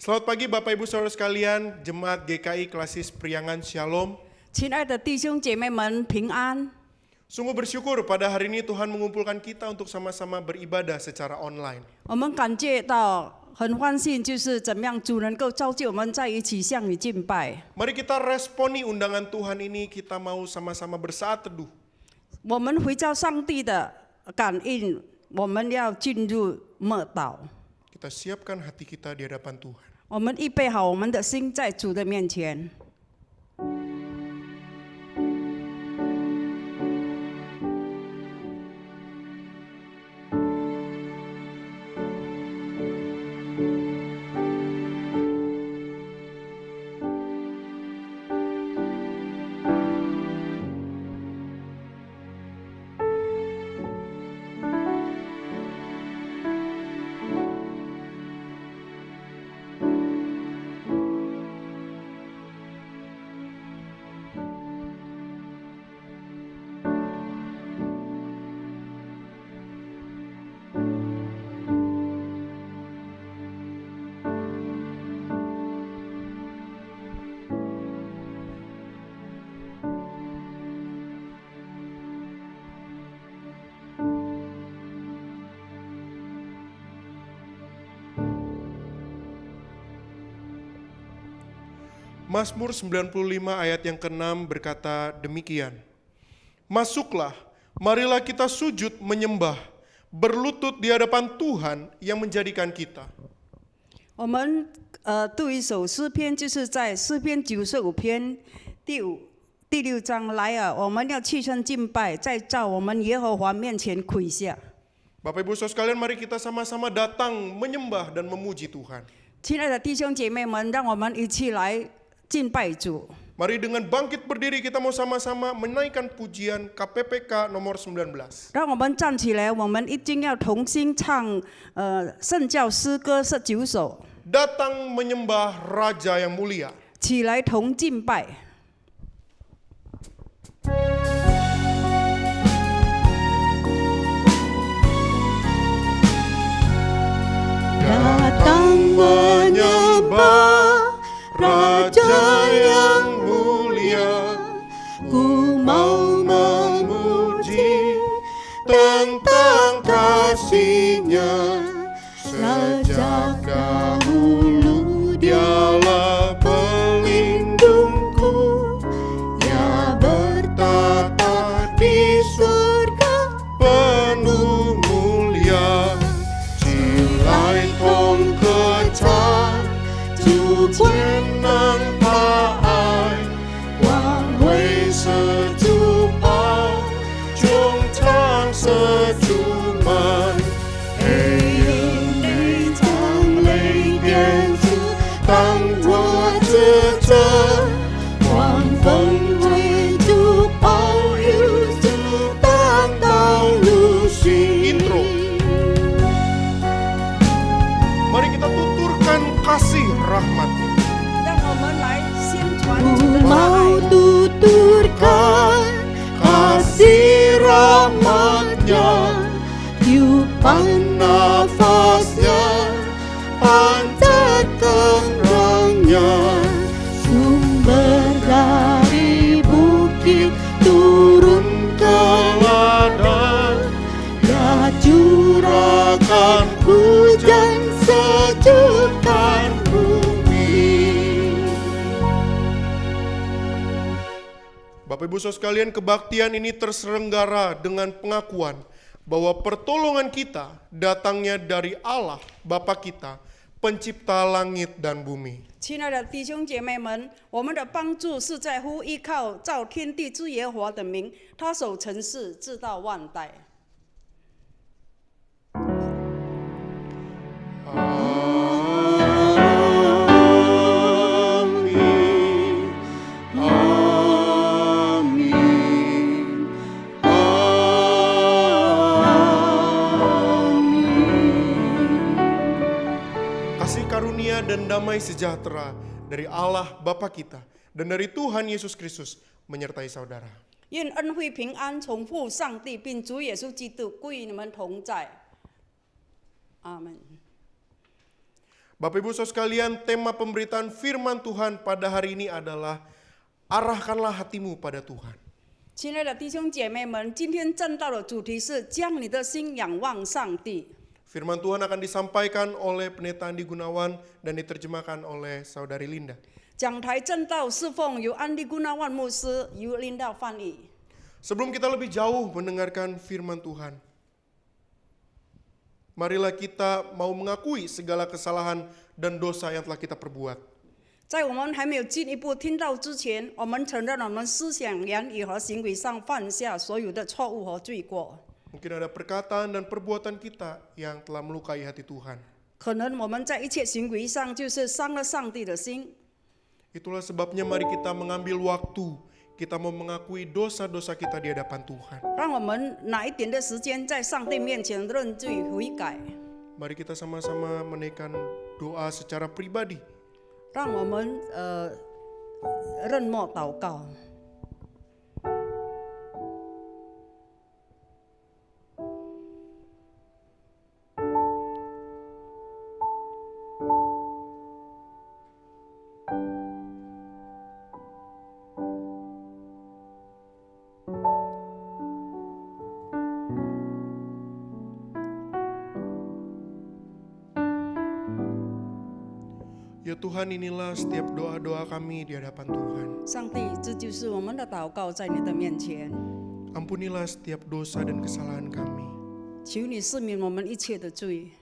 Selamat pagi Bapak Ibu Saudara sekalian, Jemaat GKI Klasis Priangan Shalom. 亲爱的弟兄姐妹们，平安！ Sungguh bersyukur pada hari ini Tuhan mengumpulkan kita untuk sama-sama beribadah secara online. 我们感觉到很欢喜，就是怎么样主能够召集我们在一起向你敬拜。 Mari kita responi undangan Tuhan ini, kita mau sama-sama bersaat teduh. 我们回照上帝的感应，我们要进入默祷。 Kita siapkan hati kita di hadapan Tuhan. 我们预备好我们的心，在主的面前。 Mazmur 95 ayat yang ke-6 berkata demikian. Masuklah, marilah kita sujud menyembah, berlutut di hadapan Tuhan yang menjadikan kita. 我们读一首诗篇，就是在诗篇95篇第六章来啊，我们要弃身敬拜，在照我们耶和华面前跪下。 Bapak Ibu Saudara sekalian, mari kita sama-sama datang menyembah dan memuji Tuhan. 亲爱的弟兄姐妹们，让我们一起来敬拜主。 Mari dengan bangkit berdiri kita mau sama-sama menaikkan pujian KPPK nomor 19. 让我们站起来，我们一定要同心唱圣教诗歌19首， Datang menyembah Raja yang mulia. 起来同敬拜。 Datang menyembah Raja yang mulia. Ku mau memuji tentang kasih-Nya. Sejak dahulu Dialah pelindungku, Ia bertata di surga penuh mulia. Cilai tong kecat, Chủ quyền nâng tha ai, Quang huy sơ Chủ bao, Chúng thang sơ Chủ man. Hãy yêu đi thang lấy biên Chủ, tăng hoa chư chân, Quang phân huy Chủ bao yêu Chủ, tăng đau lưu suy. Intro. Mari kita tuturkan kasih rahmat. 让我们来宣传 Ku 主的大 mau 爱。 tuturkan kasih rahmat-Nya, tiupan nafas-Nya, pancat tenggangnya, sumber dari bukit turun ke ladang, Ya curahkan hujan sejukkan bumi. Bapak Ibu Saudara sekalian, kebaktian ini terselenggara dengan pengakuan bahwa pertolongan kita datangnya dari Allah Bapa kita, pencipta langit dan bumi. 亲爱的弟兄姐妹们，我们的帮助是在乎依靠造天地之耶和华的名，他守尘世，直到万代。 Amin. Amin. Amin. Kasih karunia dan damai sejahtera dari Allah Bapa kita dan dari Tuhan Yesus Kristus menyertai saudara. 愿恩惠平安从父上帝并主耶稣基督归于你们同在。阿门。Bapak Ibu Saudara sekalian, tema pemberitaan firman Tuhan pada hari ini adalah arahkanlah hatimu pada Tuhan. 亲爱的弟兄姐妹们，今天正道的主题是将你的心仰望上帝。 Firman Tuhan akan disampaikan oleh Pendeta Andi Gunawan dan diterjemahkan oleh Saudari Linda. 讲台正道侍奉由安迪古纳万牧师，由领导翻译。 Sebelum kita lebih jauh mendengarkan firman Tuhan, marilah kita mau mengakui segala kesalahan dan dosa yang telah kita perbuat. 在我们还没有进一步听到之前，我们承认我们思想、言语和行为上犯下所有的错误和罪过。 Mungkin ada perkataan dan perbuatan kita yang telah melukai hati Tuhan. 可能我们在一切行为上就是伤了上帝的心。 Itulah sebabnya mari kita mengambil waktu, kita mau mengakui dosa-dosa kita di hadapan Tuhan. 让我们拿一点的时间在上帝面前认罪悔改， Mari kita sama-sama menaikkan doa secara pribadi. 让我们认默祷告。 Ya Tuhan, inilah setiap doa-doa kami di hadapan Tuhan. 上帝，这就是我们的祷告，在你的面前， Ampunilah setiap dosa dan kesalahan kami. 求你赦免我们一切的罪。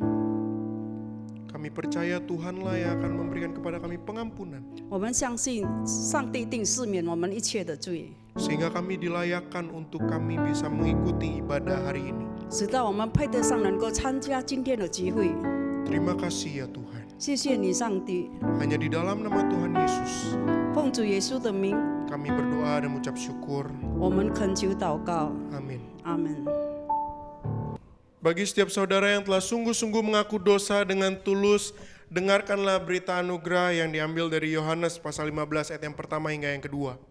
Kami percaya Tuhanlah yang akan memberikan kepada kami pengampunan, 我们相信上帝定赦免我们一切的罪， sehingga kami dilayakkan untuk kami bisa mengikuti ibadah hari ini. 直到我们配得上能够参加今天的集会。 Terima kasih ya Tuhan. 谢谢你，上帝， Hanya di dalam nama Tuhan Yesus, 奉主耶稣的名， kami berdoa dan mengucap syukur. 我们恳求祷告， Amin. 阿门。 Bagi setiap saudara yang telah sungguh-sungguh mengaku dosa dengan tulus, dengarkanlah berita anugerah yang diambil dari Yohanes pasal 15 ayat yang pertama hingga yang kedua.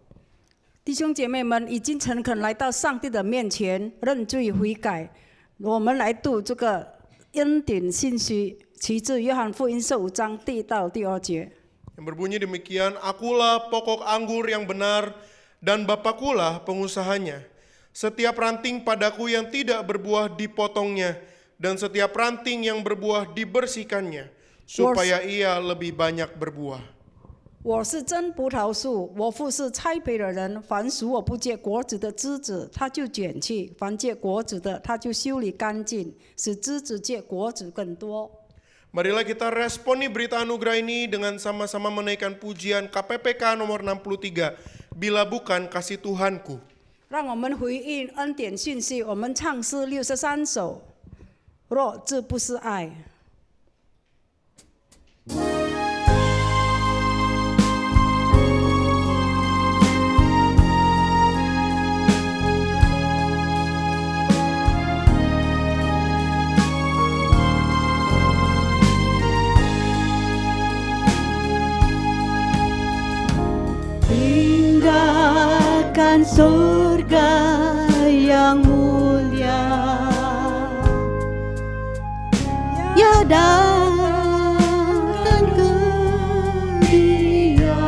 弟兄姐妹们已经诚恳来到上帝的面前认罪悔改，我们来读这个恩典信息，其自约翰福音15章第1到第2节。 Yang berbunyi demikian, akulah pokok anggur yang benar dan Bapakulah pengusahanya. Setiap ranting padaku yang tidak berbuah dipotongnya, dan setiap ranting yang berbuah dibersihkannya, supaya ia lebih banyak berbuah. 我是真葡萄树，我父是栽培的人。凡属我不结果子的枝子，他就剪去；凡结果子的，他就修理干净，使枝子结果子更多。 Marilah kita responi berita anugerah ini dengan sama-sama menaikkan pujian KPPK nomor 63, Bila Bukan Kasih Tuhanku. 让我们回应恩典讯息，我们唱诗63首。若这不是爱。 Tinggalkan surga yang mulia, ya datang ke Dia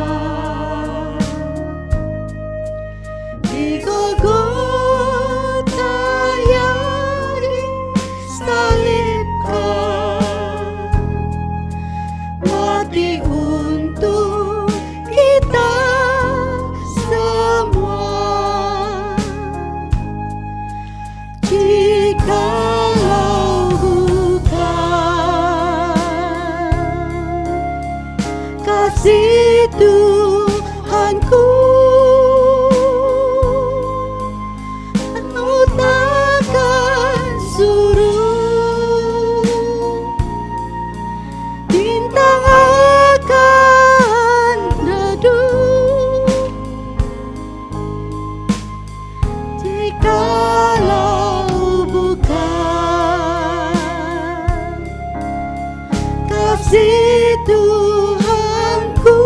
di Golgota yang disalibkan, mati untuk kita semua. Jikalau bukan kasih Tuhanku, aku takkan suruh bintang akan redup. Jikalau bukan kasih Tuhanku,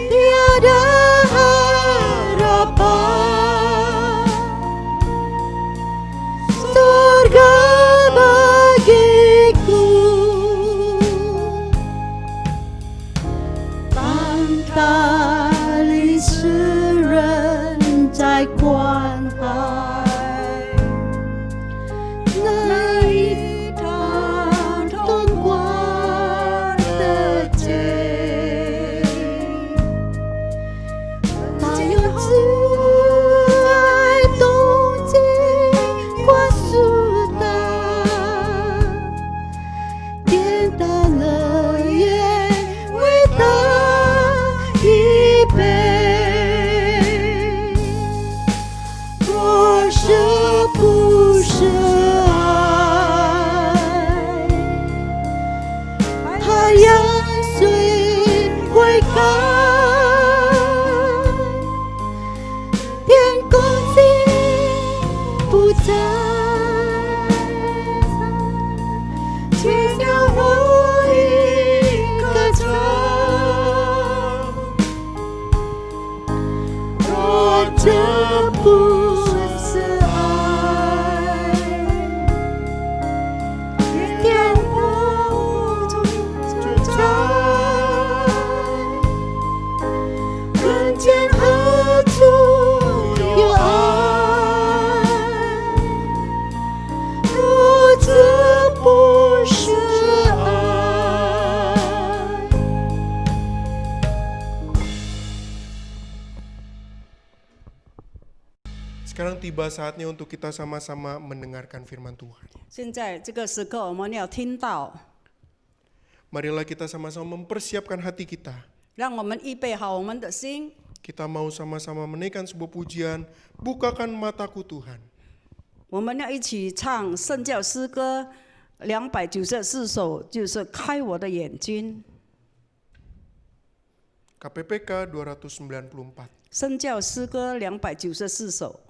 tiada harapan surga bagi tiba saatnya untuk kita sama-sama mendengarkan firman Tuhan. 现在这个时刻，我们要听到， Marilah kita sama-sama mempersiapkan hati kita. 让我们预备好我们的心。 Kita mau sama-sama menaikkan sebuah pujian, bukakan mataku Tuhan. 我们要一起唱圣教诗歌294首，就是开我的眼睛。 KPPK 294. 圣教诗歌294首。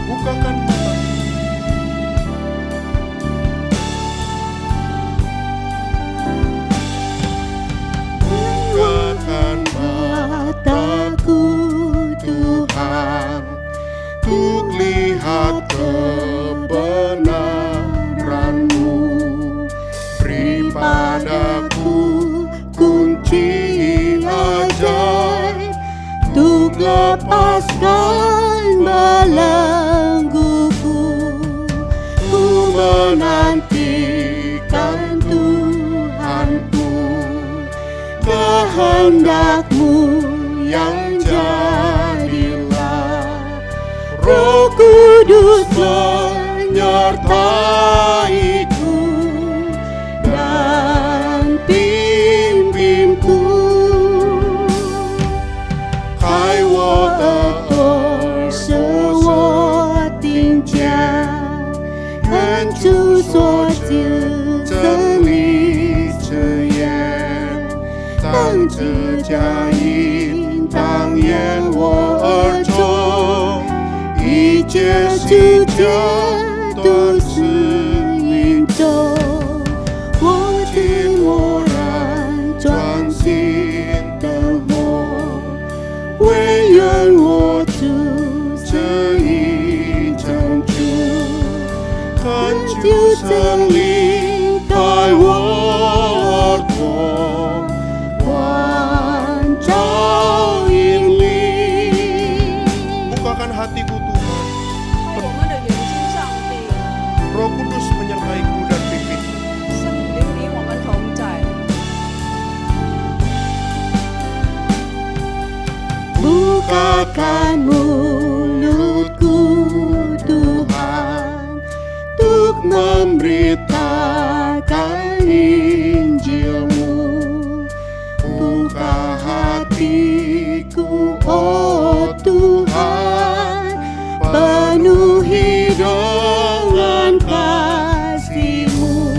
Bukakan mataku. Bukakan mataku Tuhan, untuk lihat kebenaran-Mu. Beri padaku kunci ajaib, untuk lepaskan belengguku. Ku menantikan Tuhanku, kehendak-Mu yang jadilah. Roh Kudus menyertaiku dan pimpinku. 开我的耳是我定价，看出所知真理之言，当指甲印当言我耳中，一切世界都是云中，我听默然专心等候。唯愿我主这一拯救，恳求圣灵开我耳朵，光照引领。 Bukakan hatiku Tuhan. 开我们的眼睛，上帝， Roh Kudus menyertaiku dan pimpinku. 圣灵与我们同在。 Bukakan mulutku Tuhan, untuk memberitakan Injil-Mu. Buka hatiku, oh Tuhan, penuhi dengan kasih-Mu.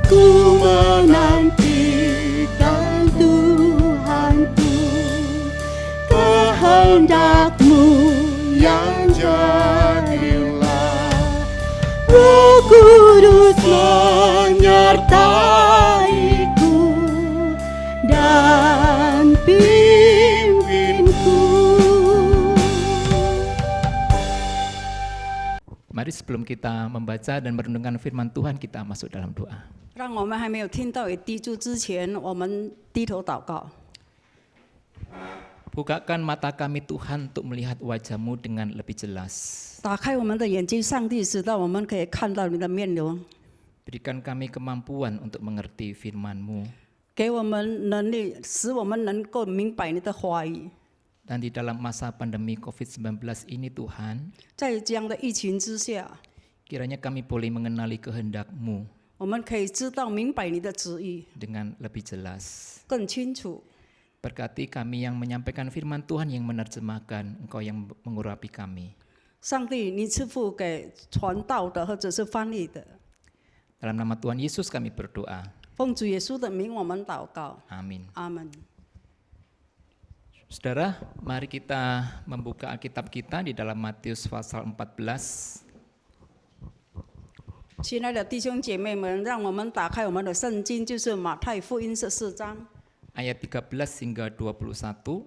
Ku menantikan Tuhanku, kehendak-Mu yang jadilah. Roh Kudus menyertaiku dan pimpinku. Mari sebelum kita membaca dan merenungkan firman Tuhan, kita masuk dalam doa. 让我们还没有听到也滴注之前，我们低头祷告。 Bukakan mata kami Tuhan untuk melihat wajah-Mu dengan lebih jelas. 打开我们的眼睛，上帝使到我们可以看到你的面容， Berikan kami kemampuan untuk mengerti firman-Mu. 给我们能力，使我们能够明白你的话语。 Dan di dalam masa pandemi COVID-19 ini Tuhan, 在这样的疫情之下， kiranya kami boleh mengenali kehendak-Mu 我们可以知道明白你的旨意 dengan lebih jelas. 更清楚。 Berkati kami yang menyampaikan firman Tuhan, yang menerjemahkan, Engkau yang mengurapi kami. 上帝，你赐福给传道的或者是翻译的， Dalam nama Tuhan Yesus kami berdoa. 奉主耶稣的名，我们祷告， Amin. 阿门。 Saudara, mari kita membuka Alkitab kita di dalam Matius pasal 14. 亲爱的弟兄姐妹们，让我们打开我们的圣经，就是马太福音14章， Ayat 13 hingga 21.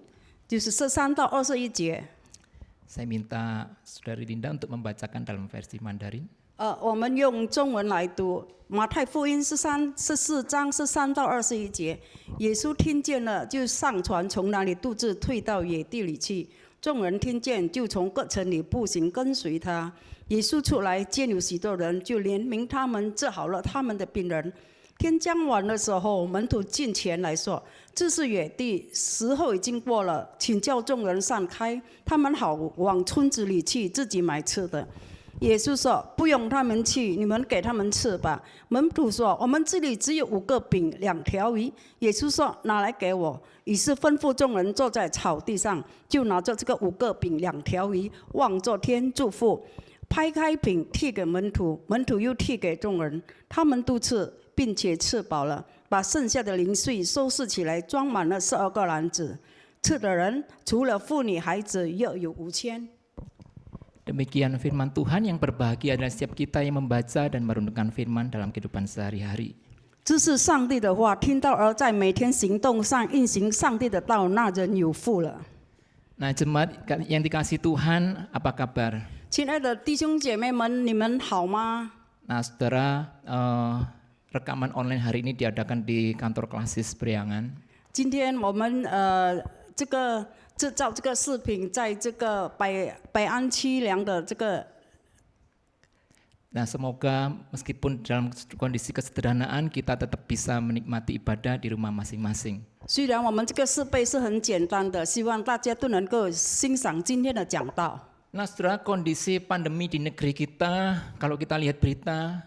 就是13到21节。 Saya minta Saudari Linda untuk membacakan dalam versi Mandarin. 我们用中文来读马太福音14章13到21节。耶稣听见了，就上船，从那里独自退到野地里去。众人听见，就从各城里步行跟随他。耶稣出来，见有许多人，就怜悯他们，治好了他们的病人。天将晚的时候，门徒进前来说：“这是野地，时候已经过了，请叫众人散开，他们好往村子里去，自己买吃的。”耶稣说：“不用他们去，你们给他们吃吧。”门徒说：“我们这里只有5个饼2条鱼。”耶稣说：“拿来给我。”于是吩咐众人坐在草地上，就拿着这个5个饼2条鱼，望着天祝福，拍开饼递给门徒，门徒又递给众人，他们都吃，并且吃饱了，把剩下的零碎收拾起来，装满了12个篮子。吃的人除了妇女孩子，约有5000。Demikian firman Tuhan. Yang berbahagia adalah setiap kita yang membaca dan merenungkan firman dalam kehidupan sehari-hari. 这是上帝的话，听到而在每天行动上运行上帝的道，那人有福了。 Nah, jemaat yang dikasihi Tuhan, apa kabar? 亲爱的弟兄姐妹们，你们好吗？ Nah, saudara, rekaman online hari ini diadakan di kantor Klasis Priangan. 今天我们这个制造这个视频，在这个百安区梁的这个。 Nah, semoga meskipun dalam kondisi kesederhanaan kita tetap bisa menikmati ibadah di rumah masing-masing. 虽然我们这个设备是很简单的，希望大家都能够欣赏今天的讲道。 Nah, saudara, kondisi pandemi di negeri kita, kalau kita lihat berita,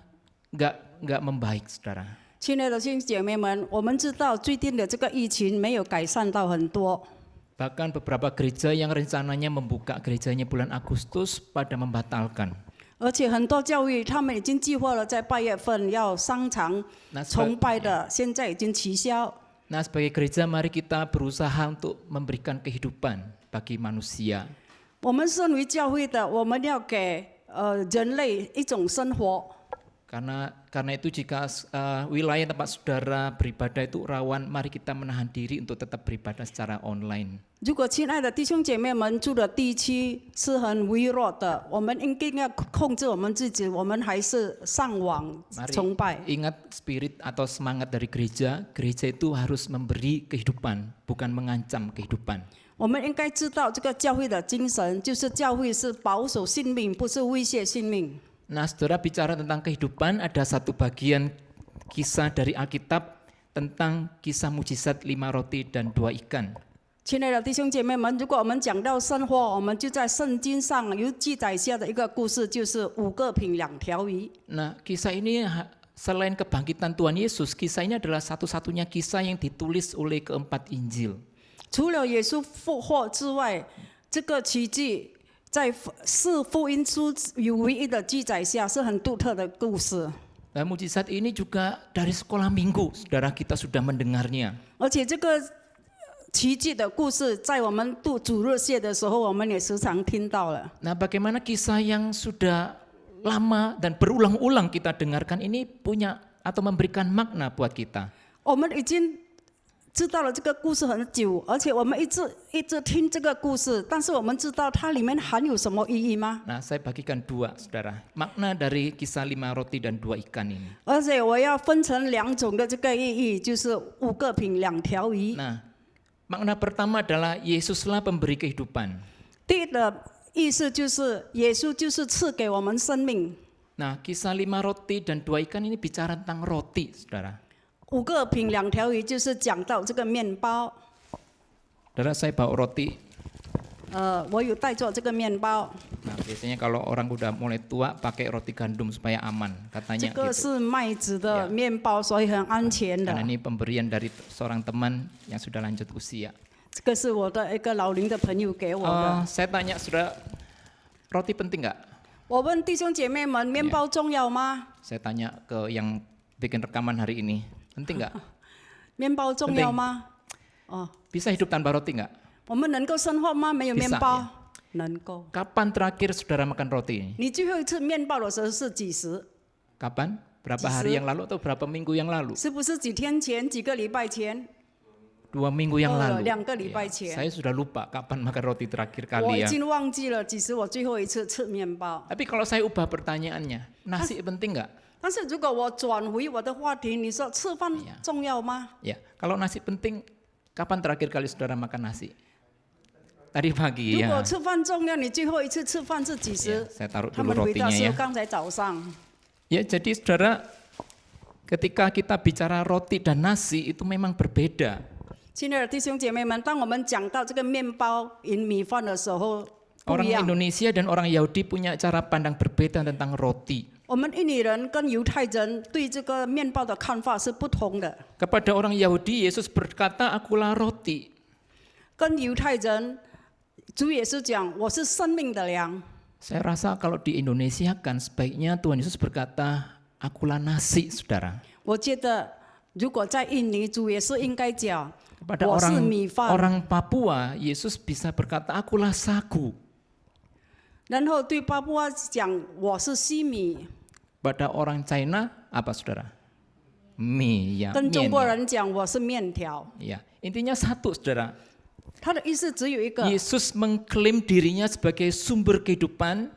nggak membaik, saudara. 亲爱的弟兄姐妹们，我们知道最近的这个疫情没有改善到很多。 Bahkan beberapa gereja yang rencananya membuka gerejanya bulan Agustus pada membatalkan. 而且很多教育，他们已经计划了在8月份要商场崇拜的，现在已经取消。 Nah, sebagai gereja, mari kita berusaha untuk memberikan kehidupan bagi manusia. 我们身为教会的，我们要给人类一种生活。 Karena itu jika wilayah tempat saudara beribadah itu rawan, mari kita menahan diri untuk tetap beribadah secara online. 如果亲爱的弟兄姐妹们住的地区是很微弱的，我们应该要控制我们自己，我们还是上网崇拜。 Ingat spirit atau semangat dari gereja, gereja itu harus memberi kehidupan, bukan mengancam kehidupan. 我们应该知道这个教会的精神，就是教会是保守性命，不是威胁性命。 Nah, saudara, bicara tentang kehidupan, ada satu bagian kisah dari Alkitab tentang kisah mujizat 5 roti dan 2 ikan. 亲爱的弟兄姐妹们，如果我们讲到生活，我们就在圣经上有记载下的一个故事，就是5个饼2条鱼。 Nah, kisah ini selain kebangkitan Tuhan Yesus, kisah ini adalah satu-satunya kisah yang ditulis oleh keempat Injil. 除了耶稣复活之外，这个奇迹在4福音书有唯一的记载下，是很独特的故事。 Dan mujizat ini juga dari sekolah minggu, saudara, kita sudah mendengarnya. 而且这个奇迹的故事，在我们读主日学的时候，我们也时常听到了。 Nah, bagaimana kisah yang sudah lama dan berulang-ulang kita dengarkan ini punya atau memberikan makna buat kita. 我们已经知道了这个故事很久，而且我们一直听这个故事，但是我们知道它里面含有什么意义吗？ Nah, saya bagikan 2, saudara. Makna dari kisah 5 roti dan 2 ikan ini. 而且我要分成2种的这个意义，就是5个饼2条鱼。 Nah, makna pertama adalah Yesuslah pemberi kehidupan. 第一的意思就是耶稣就是赐给我们生命。 Nah, kisah 5 roti dan 2 ikan ini bicara tentang roti, saudara. 5个饼2条鱼就是讲到这个面包。 Saudara, saya bawa roti. 我有带着这个面包。 Nah, biasanya kalau orang udah mulai tua pakai roti gandum supaya aman, 这 katanya 个 gitu. 是麦子的面包，所以很安全的 Karena。ini pemberian dari seorang teman yang sudah lanjut usia. 这个是我的一个老龄的朋友给我的。 Saya tanya, saudara, roti penting nggak? 我问弟兄姐妹们，面包重要吗？ Saya tanya ke yang bikin rekaman hari ini, penting nggak? 面包重要吗？ Bisa hidup tanpa roti nggak? 我们能够生活吗？没有面 Bisa, 包 ya. 能够。 Kapan terakhir saudara makan roti ini? 你最后一次面包的时候是几时？ Kapan? Berapa hari yang lalu atau berapa minggu yang lalu? 是不是几天前、几个礼拜前？ 2 minggu yang lalu. 2个礼拜前。 Saya sudah lupa kapan makan roti terakhir 我 kali 已 ya. 经忘记了几时我最后一次吃面包。 Tapi kalau saya ubah pertanyaannya, nasi penting nggak? 但是如果我转回我的话题，你说吃饭重要吗？ Ya, kalau nasi penting, kapan terakhir kali saudara makan nasi? Tadi pagi 如 ya. 果吃饭重要，你最后一次吃饭是几时？ Ya, saya taruh 他 dulu 们回答 rotinya 是 ya. 刚才早上。 Ya, jadi saudara, Ketika kita bicara roti dan nasi itu memang berbeda. 亲爱的弟兄姐妹们，当我们讲到这个面包与米饭的时候，不 Orang 一样。 Indonesia dan orang Yahudi punya cara pandang berbeda tentang roti. 我们印尼人跟犹太人对这个面包的看法是不同的。 Kepada orang Yahudi, Yesus berkata, "Akulah roti." 跟犹太人，主耶稣讲：“我是生命的粮。” Saya rasa kalau di Indonesia kan sebaiknya Tuhan Yesus berkata, "Akulah nasi," saudara. 我觉得，如果在印尼，主耶稣应该讲：“ Kepada 我是米饭。” orang Papua, Yesus bisa berkata, "Akulah sagu." 然后对巴布亚讲：“我是西米。” Pada orang China, apa saudara? Mie, ya. 跟中 mian, 国 ya. 人讲：“我是面条。 Ya, intinya satu, saudara. ”他的意思只有一个。 Yesus mengklaim dirinya sebagai sumber kehidupan,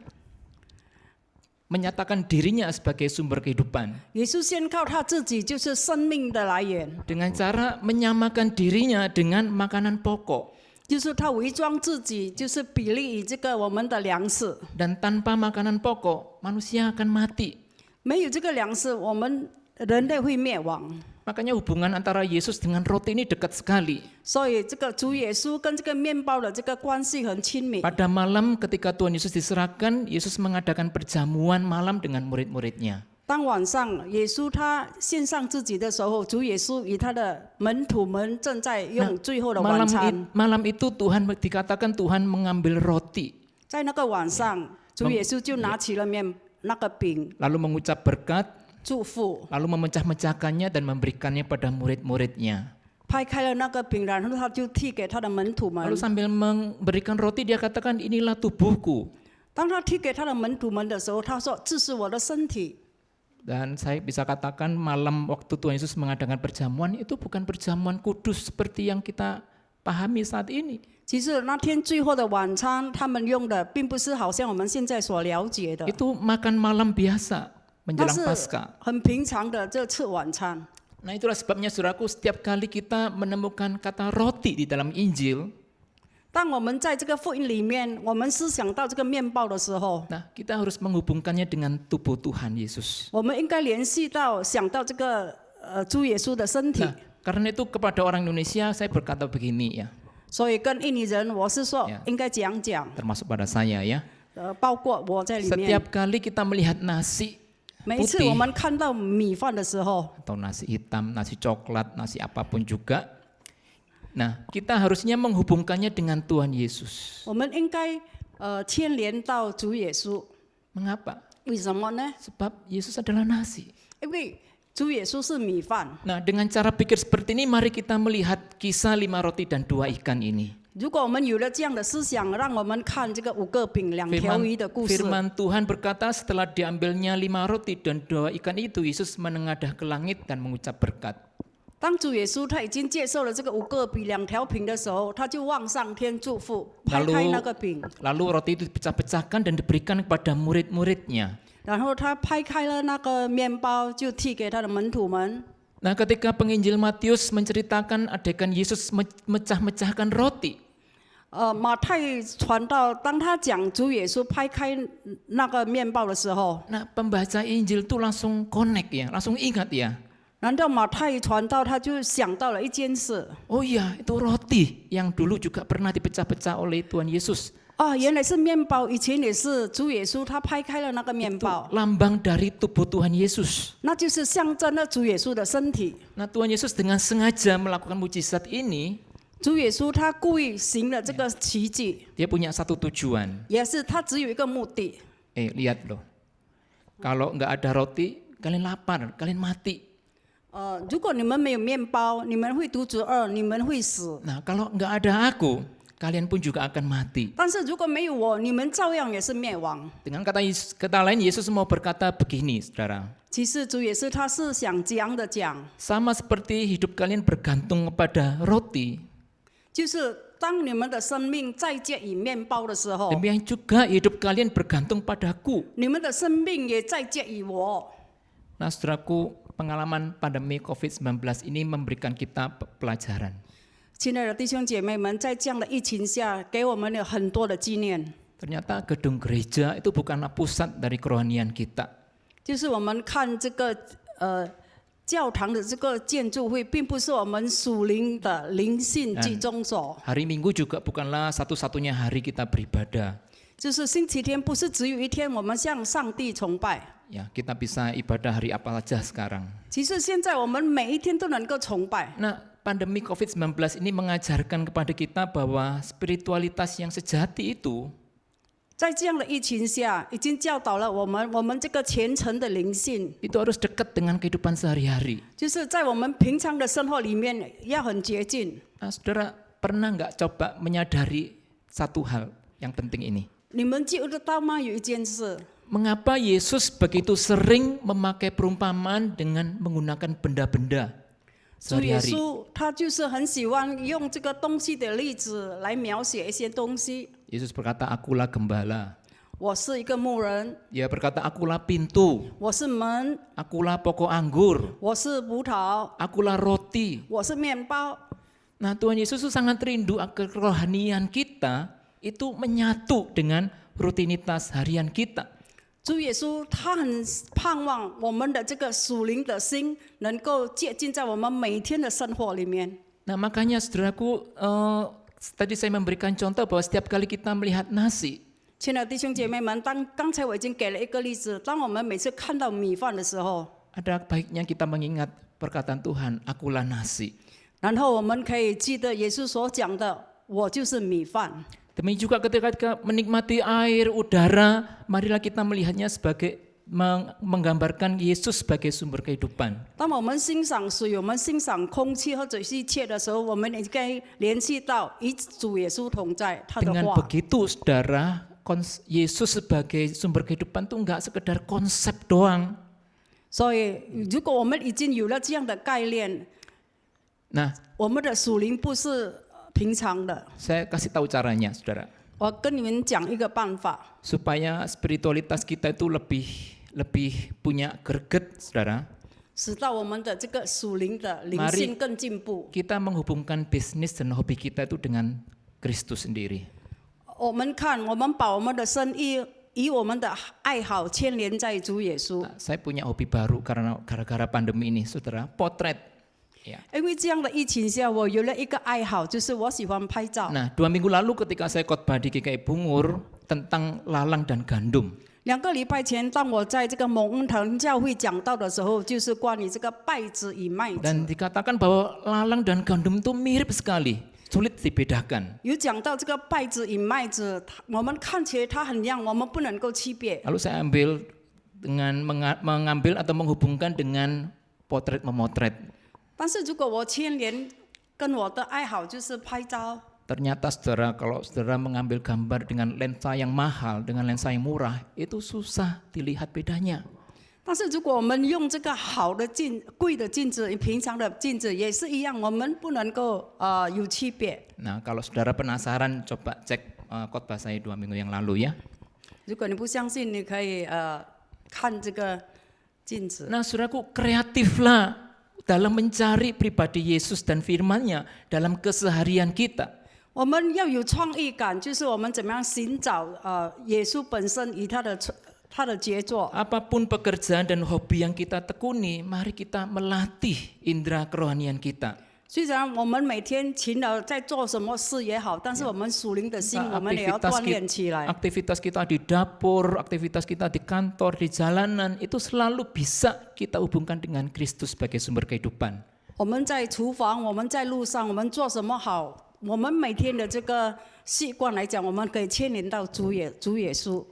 menyatakan dirinya sebagai sumber kehidupan 耶稣宣告他自己就是生命的来源， dengan cara menyamakan dirinya dengan makanan pokok 就是他伪装自己，就是比例于这个我们的粮食。 dan tanpa makanan pokok manusia akan mati. 没有这个粮食，我们人类会灭亡。 Makanya hubungan antara Yesus dengan roti ini dekat sekali. 所以这个主耶稣跟这个面包的这个关系很亲密。 Pada malam ketika Tuhan Yesus diserahkan, Yesus mengadakan perjamuan malam dengan murid-muridnya. 当晚上耶稣他献上自己的时候，主耶稣与他的门徒们正在用最后的晚餐。 Malam itu Tuhan dikatakan Tuhan mengambil roti, 在那个晚上，主耶稣就拿起了那个饼， lalu mengucap berkat, 祝福， lalu memecah-mecahkannya dan memberikannya pada murid-muridnya. 拍开了那个饼，然后他就递给他的门徒们 Lalu。sambil memberikan roti dia katakan, "Inilah tubuhku." 当他递给他的门徒们的时候，他说：“这是我的身体。” Dan saya bisa katakan malam waktu Tuhan Yesus mengadakan perjamuan itu bukan perjamuan kudus seperti yang kita pahami saat ini. 其实那天最后的晚餐，他们用的并不是好像我们现在所了解的， Itu makan malam biasa 那 menjelang 是 Paskah. 很平常的这吃晚餐。 Nah itulah sebabnya saudaraku setiap kali kita menemukan kata roti di dalam Injil, 当我们在这个福音里面，我们思想到这个面包的时候， nah kita harus menghubungkannya dengan tubuh Tuhan Yesus. 我们应该联系到想到这个主耶稣的身体。 Nah karena itu kepada orang Indonesia saya berkata begini ya, 所以跟印尼人，我是说 Yeah. 应该讲讲， termasuk pada saya ya. 包括我在里面。 Setiap kali kita melihat nasi 每一次 putih 我们看到米饭的时候， atau nasi hitam, nasi coklat, nasi apapun juga. Nah, kita harusnya menghubungkannya dengan Tuhan Yesus. 我们应该牵连到主耶稣。 Mengapa? 为什么呢？ Sebab Yesus adalah nasi. 因为主耶稣是米饭。 Nah, dengan cara pikir seperti ini, mari kita melihat kisah 5 roti dan 2 ikan ini. 如果我们有了这样的思想，让我们看这个5个饼2条鱼的故事。 Firman Tuhan berkata setelah diambilnya 5 roti dan 2 ikan itu, Yesus menengadah ke langit dan mengucap berkat. 当主耶稣他已经接受了这个5个饼2条饼的时候，他就望上天祝福，拍开那个饼， Lalu roti itu dipecah-pecahkan dan diberikan kepada murid-muridnya. 然后他拍开了那个面包，就递给他的门徒们。 Nah, ketika penginjil Matius menceritakan adegan Yesus mecah-mecahkan roti, 马太传道，当他讲主耶稣拍开那个面包的时候， nah pembaca Injil itu langsung connect ya, langsung ingat ya. 难道马太传道他就想到了一件事 Oh iya, itu roti yang dulu juga pernah dipecah-pecah oleh Tuhan Yesus. 啊？原来是面包，以前也是主耶稣他拍开了那个面 Itu 包， lambang dari tubuh Tuhan Yesus. 那就是象征了主耶稣的身体。 Nah, Tuhan Yesus dengan sengaja melakukan mujizat ini, 主耶稣他故意行了这个奇迹， dia punya satu tujuan. 也是他只有一个目的。 Lihat loh. Kalau nggak ada roti, kalian lapar, kalian mati. 如果你们没有面包，你们会肚子饿，你们会死。 Nah, kalau nggak ada aku, kalian pun juga akan mati. 但是如果没有我，你们照样也是灭亡。 Dengan kata lain, Yesus mau berkata begini, saudara. 其实主耶稣他是想这样的讲， Sama seperti hidup kalian bergantung kepada roti, 就是当你们的生命再借以面包的时候， demikian juga hidup kalian bergantung padaku. 你们的生命也再借以我。 Nah, saudaraku, pengalaman pandemi COVID-19 ini memberikan kita pelajaran. 亲爱的弟兄姐妹们，在这样的疫情下，给我们有很多的纪念， Ternyata gedung gereja itu bukanlah pusat dari kerohanian kita. 就是我们看这个教堂的这个建筑会，并不是我们属灵的灵性集中所。 Hari Minggu juga bukanlah satu-satunya hari kita beribadah. 就是星期天，不是只有一天我们向上帝崇拜。 Ya, kita bisa ibadah hari apa saja sekarang. 其实现在我们每一天都能够崇拜。 Nah, pandemi COVID-19 ini mengajarkan kepada kita bahwa spiritualitas yang sejati itu 在这样的疫情下，已经教导了我们这个虔诚的灵性， itu harus dekat dengan kehidupan sehari-hari. 就是在我们平常的生活里面要很接近。 Nah, saudara pernah nggak coba menyadari satu hal yang penting ini? 你们记得到吗？有一件事， Mengapa Yesus begitu sering memakai perumpamaan dengan menggunakan benda-benda 主耶 sehari-hari? 稣他就是很喜欢用这个东西的例子来描写一些东西。 Yesus berkata, akulah gembala. 我是一个牧人， Dia berkata, akulah pintu. 我是门， Akulah pokok anggur. 我是葡萄， Akulah roti. 我是面包。 Nah, Tuhan Yesus itu sangat rindu agar kerohanian kita itu menyatu dengan rutinitas harian kita. 主耶稣他很盼望我们的这个属灵的心能够接近在我们每天的生活里面。 Nah, makanya saudaraku, tadi saya memberikan contoh bahwa setiap kali kita melihat nasi, 亲爱的弟兄姐妹们，刚才我已经给了一个例子，当我们每次看到米饭的时候， ada baiknya kita mengingat perkataan Tuhan, akulah nasi. 然后我们可以记得耶稣所讲的，我就是米饭。 Demikian juga ketika kita menikmati air, udara, marilah kita melihatnya sebagai menggambarkan Yesus sebagai sumber kehidupan. 当我们欣赏水、我们欣赏空气或者是一切的时候，我们应该联系到与主耶稣同在，他的 Dengan 话。 begitu, saudara, Yesus sebagai sumber kehidupan itu enggak sekedar konsep doang. 所以，如果我们已经有了这样的概念， Nah, 我们的属灵不是平常的。 saya kasih tahu caranya, saudara. 我跟你们讲一个办法， Supaya spiritualitas kita itu lebih punya greget, saudara. 使到我们的这个属灵的灵 Mari 性更进步。 Kita menghubungkan bisnis dan hobi kita itu dengan Kristus sendiri. 我们看，我们把我们的生意以我们的爱好牵连在主耶稣。 Nah, saya punya hobi baru karena gara-gara pandemi ini, saudara. Potret. Ya. 因为这样的疫情下，我有了一个爱好，就是我喜欢拍照。 Nah, 2 minggu lalu ketika saya khotbah di GKI Bungur tentang lalang dan gandum. 2个礼拜前，当我在这个蒙恩堂教会讲道的时候，就是关于这个稗子与麦子。 Dan dikatakan bahwa lalang dan gandum itu mirip sekali, sulit dibedakan. 有讲到这个稗子与麦子，我们看起来它很亮，我们不能够区别。 Lalu saya mengambil atau menghubungkan dengan potret memotret. 但是如果我牵连跟我的爱好就是拍照， Ternyata saudara, kalau saudara mengambil gambar dengan lensa yang mahal, dengan lensa yang murah, itu susah dilihat bedanya. 但是如果我们用这个好的贵的镜子与平常的镜子也是一样，我们不能够有区别。 Nah, kalau saudara penasaran, coba cek khotbah saya 2 minggu yang lalu ya. 如果你不相信，你可以看这个镜子。 Nah, saudaraku, kreatiflah dalam mencari pribadi Yesus dan firman-Nya dalam keseharian kita. 我们要有创意感，就是我们怎么样寻找耶稣本身与他的杰作。 Apapun pekerjaan dan hobi yang kita tekuni, mari kita melatih indera kerohanian kita. 虽然我们每天勤劳在做什么事也好，但是我们属灵的心，我们也要锻炼起来。 Aktivitas kita di dapur, aktivitas kita di kantor, di jalanan, itu selalu bisa kita hubungkan dengan Kristus sebagai sumber kehidupan. 我们在厨房，我们在路上，我们做什么好？我们每天的这个习惯来讲，我们可以牵连到主耶稣。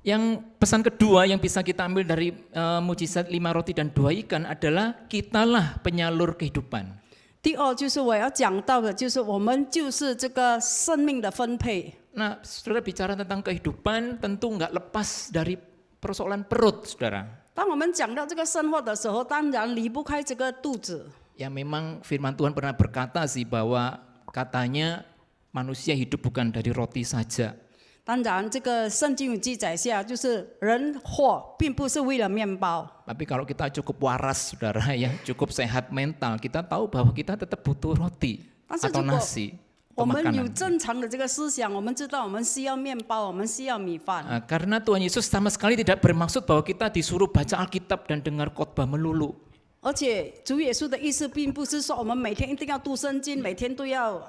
Yang pesan kedua yang bisa kita ambil dari mujizat 5 roti dan 2 ikan adalah kitalah penyalur kehidupan. 第二就是我要讲到的，就是我们就是这个生命的分配。 Nah, saudara bicara tentang kehidupan tentu nggak lepas dari persoalan perut, saudara. 当我们讲到这个生活的时候，当然离不开这个肚子。 Ya memang firman Tuhan pernah berkata sih bahwa katanya manusia hidup bukan dari roti saja. 当然，这个圣经有记载下，就是人活并不是为了面包。 Tapi kalau kita cukup waras, saudara, ya cukup sehat mental, kita tahu bahwa kita tetap butuh roti atau nasi. 我们有 Makanan. 正常的这个思想，我们知道我们需要面包，我们需要米饭。 Karena Tuhan Yesus sama sekali tidak bermaksud bahwa kita disuruh baca Alkitab dan dengar khotbah melulu. 而且主耶稣的意思并不是说我们每天一定要读圣经，每天都要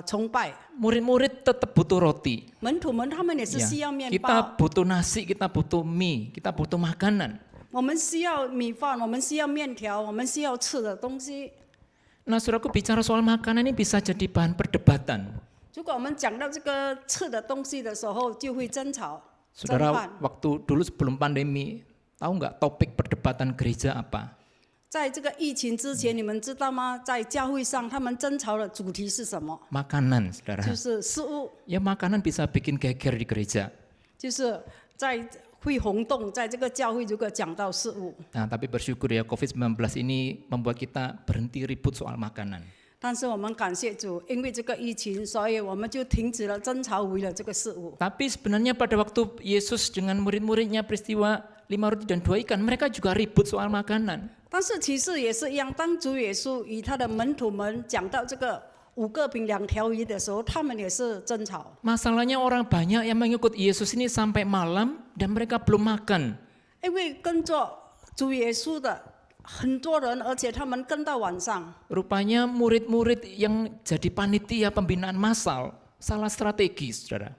崇拜。 Murid-murid tetap butuh roti. 门徒们他们也是 Ya, 需要面 kita 包， butuh nasi, kita butuh mie, kita butuh makanan. 我们需要米饭，我们需要面条，我们需要吃的东西。 Nah, saudaraku, bicara soal makanan ini bisa jadi bahan perdebatan. 如果我们讲到这个吃的东西的时候，就会争吵、争 Saudara, 犯。 waktu dulu sebelum pandemi, tahu nggak topik perdebatan gereja apa? 在这个疫情之前，你们知道吗？在教会上，他们争吵的主题是什么？ Makanan, saudara. 就是食物， Ya, makanan bisa bikin geger di gereja. 就是在会轰动，在这个教会如果讲到食物， Nah, tapi bersyukur ya COVID-19 ini membuat kita berhenti ribut soal makanan. 但是我们感谢主，因为这个疫情，所以我们就停止了争吵，为了这个事物。 Tapi sebenarnya pada waktu Yesus dengan murid-muridnya peristiwa 5 roti dan 2 ikan, mereka juga ribut soal makanan. 但是其实也是一样，当主耶稣与他的门徒们讲到这个5个饼2条鱼的时候，他们也是争吵。 Masalahnya orang banyak yang mengikut Yesus ini sampai malam dan mereka belum makan. 因为跟着主耶稣的很多人，而且他们跟到晚上。 Rupanya murid-murid yang jadi panitia pembinaan massal salah strategi, saudara.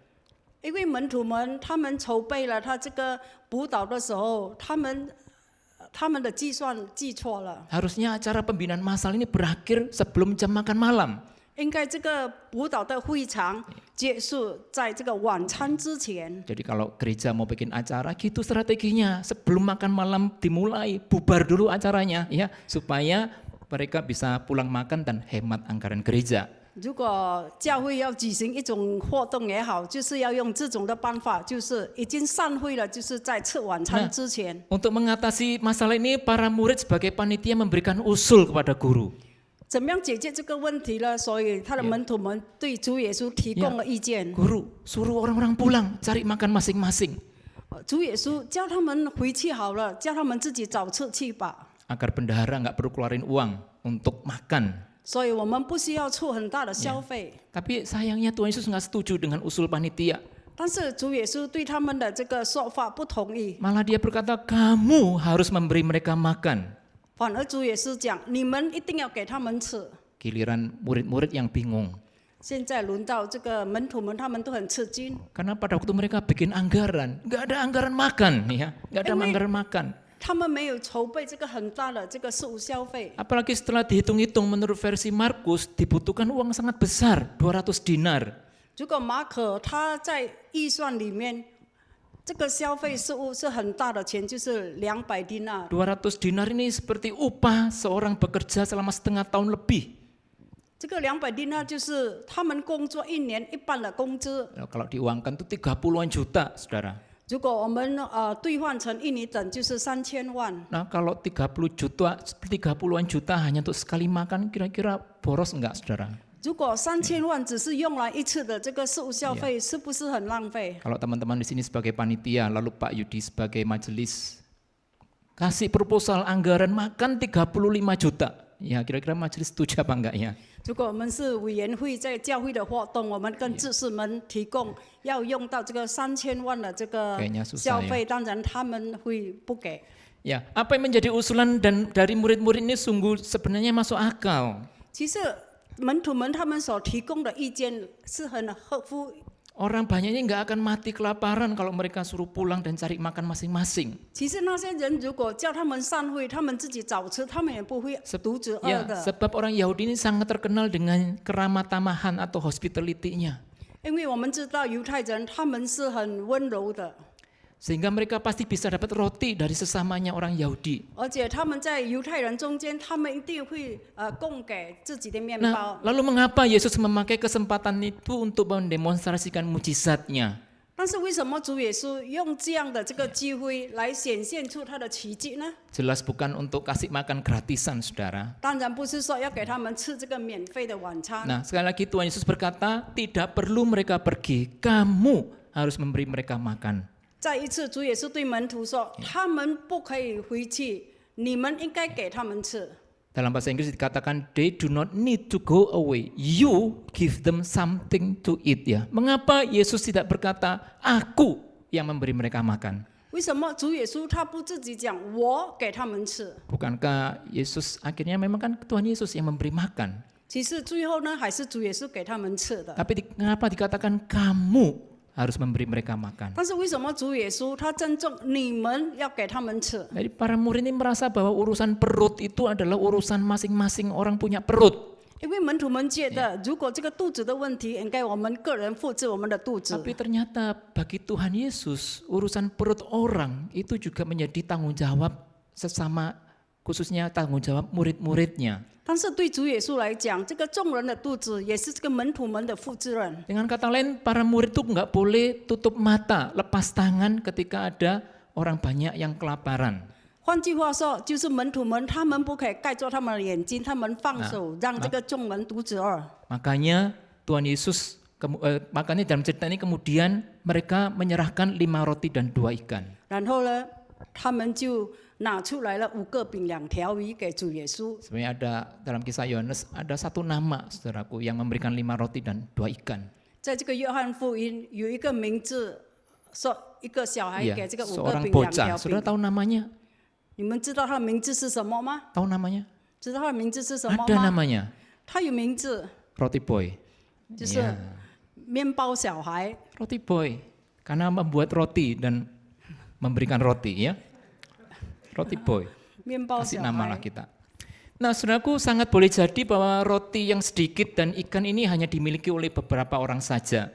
因为门徒们他们筹备了他这个补导的时候，他们的计算记错了。 Harusnya acara pembinaan massal ini berakhir sebelum jam makan malam. 应该这个补导的会场结束在这个晚餐之前。 Jadi kalau gereja mau bikin acara gitu strateginya, sebelum makan malam dimulai, bubar dulu acaranya ya, supaya mereka bisa pulang makan dan hemat anggaran gereja. 如果教会要举行一种活动也好，就是要用这种的办法，就是已经散会了，就是在吃晚餐之前。 Untuk mengatasi masalah ini, para murid sebagai panitia memberikan usul kepada guru. 怎么样解决这个问题呢？所以他的门徒们对主耶稣提供了意见。 Guru, suruh orang-orang pulang, cari makan masing-masing. 主耶稣叫他们回去好了，叫他们自己找吃去吧。 Agar bendahara nggak perlu keluarin uang untuk makan. 所以我们不需要出很大的消费。 Tapi sayangnya Tuhan Yesus nggak setuju dengan usul panitia. 但是主耶稣对他们的这个说法不同意， Malah dia berkata, kamu harus memberi mereka makan. 反而主耶稣讲，你们一定要给他们吃。 Giliran murid-murid yang bingung. 现在轮到这个门徒们，他们都很吃惊， Karena pada waktu mereka bikin anggaran, nggak ada anggaran makan, ya, nggak ada anggaran makan. 他们没有筹备这个很大的这个食物消费。 Apalagi setelah dihitung-hitung menurut versi Markus dibutuhkan uang sangat besar, 200 dinar. 如果马可他在预算里面，这个消费食物是很大的钱，就是200丁纳。 200 dinar ini seperti upah seorang bekerja selama setengah tahun lebih. 这个200丁纳就是他们工作1年一半的工资。 Kalau diuangkan itu 30-an juta, saudara. 如果我们兑换成印尼等，就是3000万。 Nah kalau 30-an juta hanya untuk sekali makan, kira-kira boros enggak, saudara? 如果3000万只是用来一次的这个食物消费，是不是很浪费？ Kalau teman-teman di sini sebagai panitia, lalu Pak Yudi sebagai majelis, kasih proposal anggaran makan 35 juta. Ya kira-kira majelis setuju apa enggak ya? 如果我们是委员会在教会的活动，我们跟执事们提供要用到这个3000万的这个 Kayaknya susah 消费，当然他们会不给。 Ya, apa yang menjadi usulan dan dari murid-murid ini sungguh sebenarnya masuk akal. 其实门徒们他们所提供的意见是很合乎。 Orang banyak ini nggak akan mati kelaparan kalau mereka suruh pulang dan cari makan masing-masing. 其实那些人如果叫他们散会，他们自己找吃，他们也不会肚子饿 Ya, 的。 sebab orang Yahudi ini sangat terkenal dengan keramatamahan atau hospitality-nya. 因为我们知道犹太人他们是很温柔的， Sehingga mereka pasti bisa dapat roti dari sesamanya orang Yahudi. 而且他们在犹太人中间，他们一定会供给自己的面包。 Nah, lalu mengapa Yesus memakai kesempatan itu untuk mendemonstrasikan mujizatnya? 但是为什么主耶稣用这样的这个机会来显现出他的奇迹呢？ Jelas bukan untuk kasih makan gratisan, saudara. 当然不是说要给他们吃这个免费的晚餐。 Nah, sekali lagi Tuhan Yesus berkata, tidak perlu mereka pergi, kamu harus memberi mereka makan. 再一次，主耶稣对门徒说：“他们不可以回去，你们应该给他们吃。” Dalam bahasa Inggris dikatakan, they do not need to go away, you give them something to eat. Ya, mengapa Yesus tidak berkata, aku yang memberi mereka makan? 为什么主耶稣他不自己讲我给他们吃？ Bukankah Yesus akhirnya memang kan Tuhan Yesus yang memberi makan? 其实最后呢，还是主耶稣给他们吃的。 Tapi kenapa dikatakan kamu harus memberi mereka makan? 但是为什么主耶稣他真正你们要给他们吃？ Jadi para murid ini merasa bahwa urusan perut itu adalah urusan masing-masing orang punya perut. 因为门徒们觉得，如果这个肚子的问题，应该我们个人负责我们的肚子。 Tapi ternyata bagi Tuhan Yesus urusan perut orang itu juga menjadi tanggung jawab sesama, khususnya tanggung jawab murid-muridnya. 但是对主耶稣来讲，这个众人的肚子也是这个门徒们的负责任。 Dengan kata lain, para murid itu nggak boleh tutup mata, lepas tangan ketika ada orang banyak yang kelaparan. 换句话说，就是门徒们，他们不可以盖住他们的眼睛，他们放手让这个众人肚子饿。 Makanya Tuhan Yesus, makanya dalam cerita ini kemudian mereka menyerahkan 5 roti dan 2 ikan. 然后呢，他们就拿出来了5个饼2条鱼给主耶稣。 Sebenarnya ada dalam kisah Yohanes ada satu nama, saudaraku, yang memberikan 5 roti dan 2 ikan. 在这个约翰福音有一个名字，说一个小孩 Iya, 给这个5个 seorang 饼2 bocah. 条 Saudara 饼。 tahu namanya? 你们知道他的名字是什么吗？ Tahu namanya? 知道他的名字是什么 Ada 吗？ namanya, 他有名字， Roti Boy. 就是 Iya, 面包小孩。 Roti Boy. Karena membuat roti dan memberikan roti ya. Roti Boy. 面包 Kasih 小 namalah 孩。 kita. Nah, saudaraku, sangat boleh jadi bahwa roti yang sedikit dan ikan ini hanya dimiliki oleh beberapa orang saja.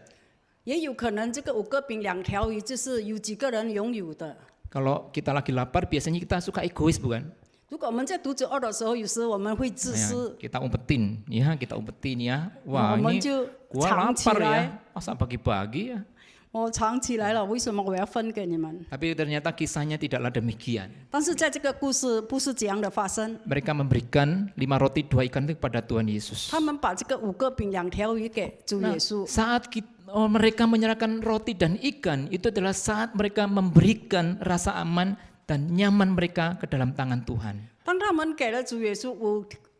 也有可能这个5个饼2条鱼就是有几个人拥有的。 Kalau kita lagi lapar, biasanya kita suka egois, bukan? 如果我们在肚子饿的时候，有时我们会自 Ya, 私， kita umpetin ya. 我 Wah, 们 ini 就 gua 藏起 lapar 来 ya. Masa pagi-pagi ya? 我藏起来了，为什么我要分给你们？ Tapi ternyata kisahnya tidaklah demikian. 但是在这个故事不是这样的发生， Mereka memberikan 5 roti 2 ikan itu kepada Tuhan Yesus. 他们把这个5个饼2条鱼给主耶稣。 Saat mereka menyerahkan roti dan ikan, itu adalah saat mereka memberikan rasa aman dan nyaman mereka ke dalam tangan Tuhan. 当他们给了主耶稣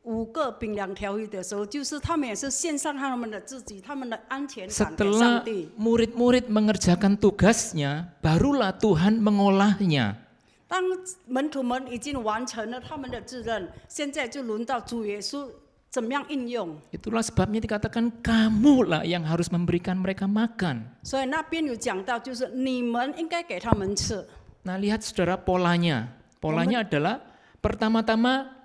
5个饼2条鱼的时候，就是他们也是献上他们的自己，他们的安全感给 Setelah 上帝。 murid-murid mengerjakan tugasnya, barulah Tuhan mengolahnya. 当门徒们已经完成了他们的责任，现在就轮到主耶稣怎么样应用。 Itulah sebabnya dikatakan kamulah yang harus memberikan mereka makan. 所以那边有讲到，就是你们应该给他们吃。 Nah, lihat saudara polanya. Polanya adalah pertama-tama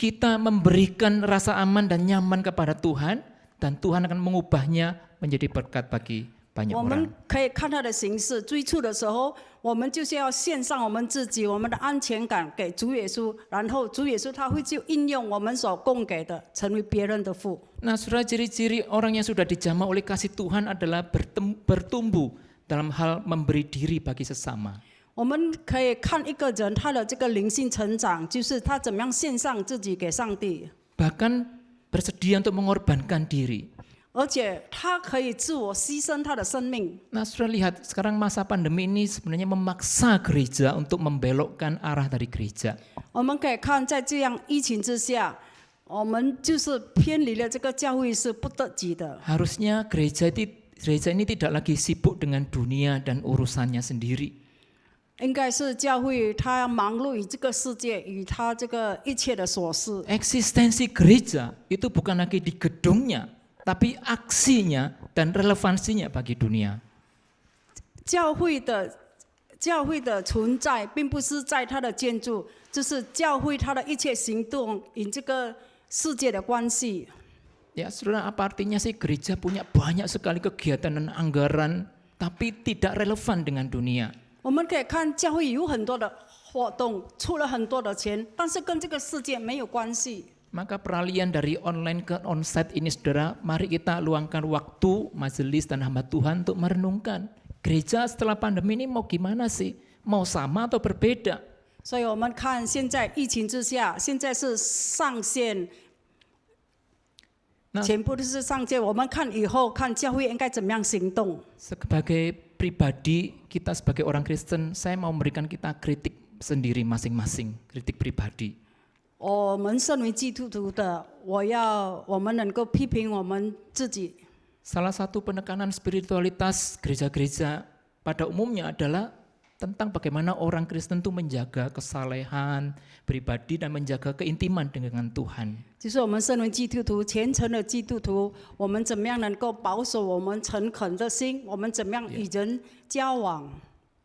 kita memberikan rasa aman dan nyaman kepada Tuhan, dan Tuhan akan mengubahnya menjadi berkat bagi banyak 我 orang. 们可以看他的形式，最初的时候，我们就是要献上我们自己、我们的安全感给主耶稣，然后主耶稣他会就应用我们所供给的，成为别人的父。 Nah, saudara, ciri-ciri orang yang sudah dijamah oleh kasih Tuhan adalah bertumbuh dalam hal memberi diri bagi sesama. 我们可以看一个人他的这个灵性成长，就是他怎么样献上自己给上帝， Bahkan bersedia untuk mengorbankan diri. 而且他可以自我牺牲他的生命。 Nah, sudah lihat sekarang masa pandemi ini sebenarnya memaksa gereja untuk membelokkan arah dari gereja. 我们可以看在这样疫情之下，我们就是偏离了这个教会是不得己的。 Harusnya gereja ini tidak lagi sibuk dengan dunia dan urusannya sendiri. 应该是教会，他要忙碌于这个世界，与他这个一切的琐事。 Eksistensi gereja itu bukan lagi di gedungnya, tapi aksinya dan relevansinya bagi dunia. 教会的存在，并不是在它的建筑，就是教会它的一切行动与这个世界的关系。 Ya, saudara, apa artinya sih gereja punya banyak sekali kegiatan dan anggaran, tapi tidak relevan dengan dunia? 我们可以看教会有很多的活动，出了很多的钱，但是跟这个世界没有关系。 Maka peralihan dari online ke onsite ini, saudara, mari kita luangkan waktu majelis dan hamba Tuhan untuk merenungkan. Gereja setelah pandemi ini mau gimana sih? Mau sama atau berbeda? 所以我们看现在疫情之下，现在是上线，全部都是上线。我们看以后看教会应该怎么样行动。 Sebagai pribadi, kita sebagai orang Kristen, saya mau memberikan kita kritik sendiri masing-masing, kritik pribadi. 我们身为基督徒的，我们能够批评我们自己。 Salah satu penekanan spiritualitas gereja-gereja pada umumnya adalah tentang bagaimana orang Kristen itu menjaga kesalehan pribadi dan menjaga keintiman dengan Tuhan. 就是我们身为基督徒，虔诚的基督徒，我们怎么样能够保守我们诚恳的心？我们怎么样与人交往？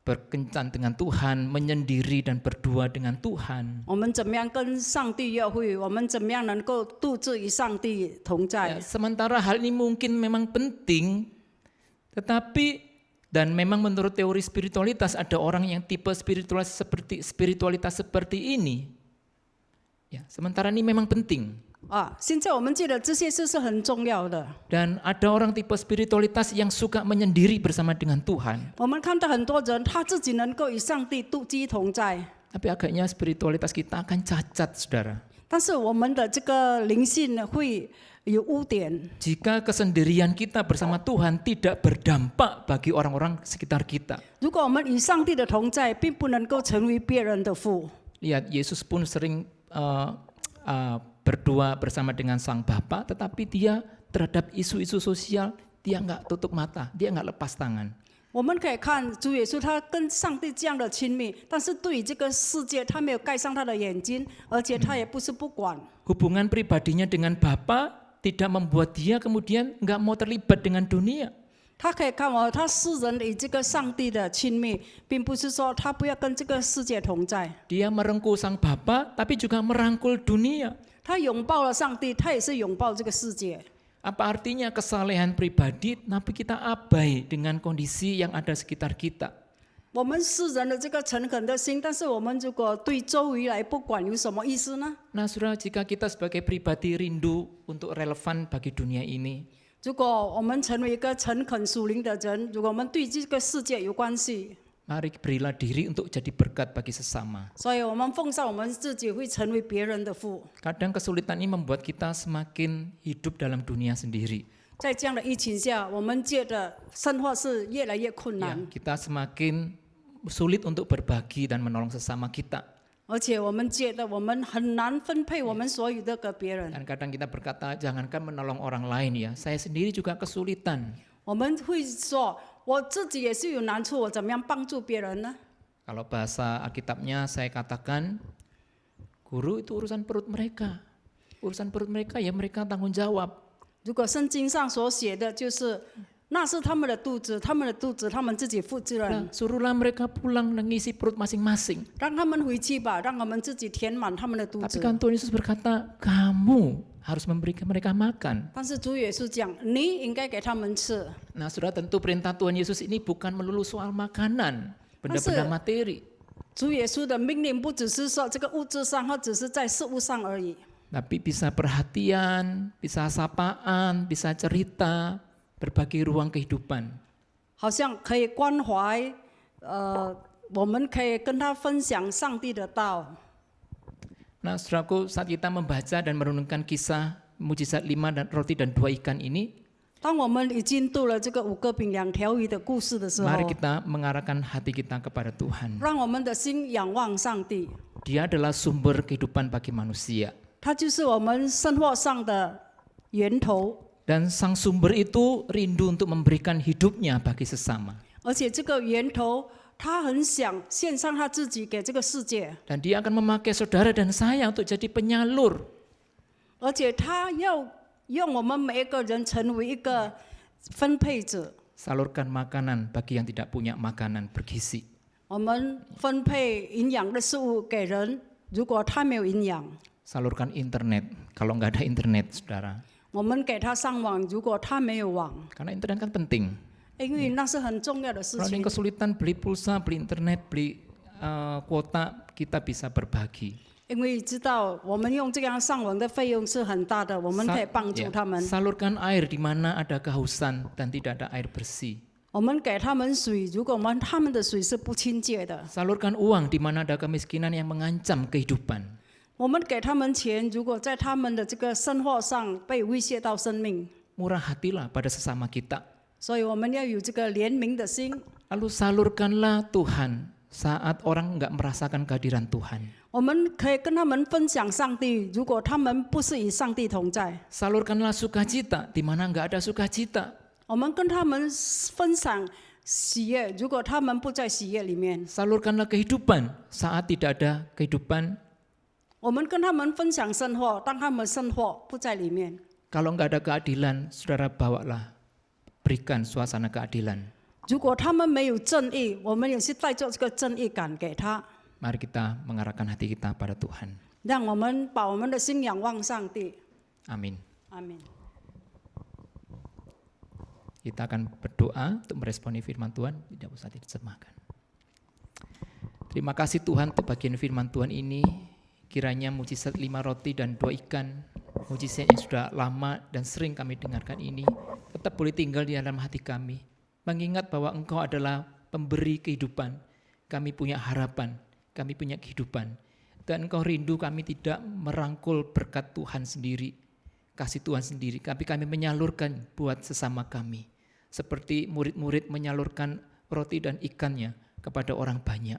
Berkencan dengan Tuhan, menyendiri dan berdua dengan Tuhan. 我们怎么样跟上帝约会？我们怎么样能够独自与上帝同在？ Sementara hal ini mungkin memang penting, tetapi dan memang menurut teori spiritualitas ada orang yang tipe spiritualitas seperti ini. Ya, sementara ini memang penting. 现在我们觉得这些事是很重要的。 Dan ada orang tipe spiritualitas yang suka menyendiri bersama dengan Tuhan. 我们看到很多人他自己能够与上帝独居同在， Tapi agaknya spiritualitas kita akan cacat, saudara. 但是我们的这个灵性呢会有污点。 Jika kesendirian kita bersama Tuhan tidak berdampak bagi orang-orang sekitar kita. 如果我们与上帝的同在，并不能够成为别人的父。 Lihat, Yesus pun sering berdua bersama dengan Sang Bapa, tetapi dia terhadap isu-isu sosial, dia nggak tutup mata, dia nggak lepas tangan. 我们可以看主耶稣，他跟上帝这样的亲密，但是对于这个世界，他没有盖上他的眼睛，而且他也不是不管。 Hubungan pribadinya dengan Bapa tidak membuat dia kemudian nggak mau terlibat dengan dunia. 他可以看他世人与这个上帝的亲密，并不是说他不要跟这个世界同在。 Dia merengkuh Sang Bapa, tapi juga merangkul dunia. 他拥抱了上帝，他也是拥抱这个世界。 Apa artinya kesalehan pribadi, tapi kita abai dengan kondisi yang ada sekitar kita. 我们世人的这个诚恳的心，但是我们如果对周围来不管，有什么意思呢？ Nah, saudara, jika kita sebagai pribadi rindu untuk relevan bagi dunia ini, 如果我们成为一个诚恳属灵的人，如果我们对这个世界有关系， mari berilah diri untuk jadi berkat bagi sesama. 所以我们奉上我们自己会成为别人的父。 Kadang kesulitan ini membuat kita semakin hidup dalam dunia sendiri. 在这样的疫情下，我们觉得生活是越来越困 Ya, 难， kita semakin sulit untuk berbagi dan menolong sesama kita. 而且我们觉得我们很难分配我们所有的给别人。 Dan kadang kita berkata, jangankan menolong orang lain ya, saya sendiri juga kesulitan. 我们会说，我自己也是有难处，我怎么样帮助别人呢？ Kalau bahasa Alkitabnya saya katakan, guru itu urusan perut mereka. Urusan perut mereka ya mereka tanggung jawab. 如果圣经上所写的就是，那是他们的肚子，他们的肚子他们自己负责任， Nah, suruhlah mereka pulang dan ngisi perut masing-masing. 让他们回去吧，让他们自己填满他们的肚 Tapi 子。 kan Tuhan Yesus berkata, kamu harus memberikan mereka makan. 但是主耶稣讲，你应该给他们吃。 Nah, saudara, tentu perintah Tuhan Yesus ini bukan melulu soal makanan, benda-benda materi. 主耶稣的命令不只是说这个物质上，或只是在事物上而已， Tapi bisa perhatian, bisa sapaan, bisa cerita, berbagi ruang kehidupan. 好像可以关怀，我们可以跟他分享上帝的道。 Nah, saudaraku, saat kita membaca dan merenungkan kisah mujizat 5 dan roti dan 2 ikan ini, 当我们已经读了这个5个饼2条鱼的故事的时候， mari kita mengarahkan hati kita kepada Tuhan. 让我们的心仰望上帝， Dia adalah sumber kehidupan bagi manusia. 他就是我们生活上的源头。 Dan sang sumber itu rindu untuk memberikan hidupnya bagi sesama. 而且这个源头，他很想献上他自己给这个世界， Dan dia akan memakai saudara dan saya untuk jadi penyalur. 而且他要用我们每一个人成为一个分配者。 Salurkan makanan bagi yang tidak punya makanan bergizi. 我们分配营养的食物给人，如果他没有营养， Salurkan internet kalau nggak ada internet, saudara. 我们给他上网，如果他没有网， Karena internet kan penting. 因为那是很重要的事 Kalau ada 情 yang。kesulitan beli pulsa, beli internet, beli kuota, kita bisa berbagi. 因为知道我们用这样上网的费用是很大的，我们可以帮助他们。 Salurkan air di mana ada kehausan dan tidak ada air bersih. 我们给他们水，如果他们的水是不清洁的， Salurkan uang di mana ada kemiskinan yang mengancam kehidupan. 我们给他们钱，如果在他们的这个生活上被威胁到生命， Murah hatilah pada sesama kita. 所以我们要有这个怜悯的心。 Lalu salurkanlah Tuhan saat orang nggak merasakan kehadiran Tuhan. 我们可以跟他们分享上帝，如果他们不是与上帝同在， Salurkanlah sukacita di mana nggak ada sukacita. 我们跟他们分享喜悦。如果他们不在喜悦里面， Salurkanlah kehidupan saat tidak ada kehidupan. 我们跟他们分享生活，当他们生活不在里面， Kalau nggak ada keadilan, saudara bawalah, berikan suasana keadilan. 如果他们没有正义，我们也是带着这个正义感给他， Mari kita mengarahkan hati kita pada Tuhan. 让我们把我们的心仰望上帝。 Amin. 阿门。 Kita akan berdoa untuk meresponi firman Tuhan, tidak usah diterjemahkan. Terima kasih Tuhan untuk bagian firman Tuhan ini. Kiranya mujizat 5 roti dan 2 ikan, mujizat yang sudah lama dan sering kami dengarkan ini, tetap boleh tinggal di dalam hati kami. Mengingat bahwa Engkau adalah pemberi kehidupan, kami punya harapan, kami punya kehidupan. Dan Engkau rindu kami tidak merangkul berkat Tuhan sendiri, kasih Tuhan sendiri, tapi kami menyalurkan buat sesama kami. Seperti murid-murid menyalurkan roti dan ikannya kepada orang banyak.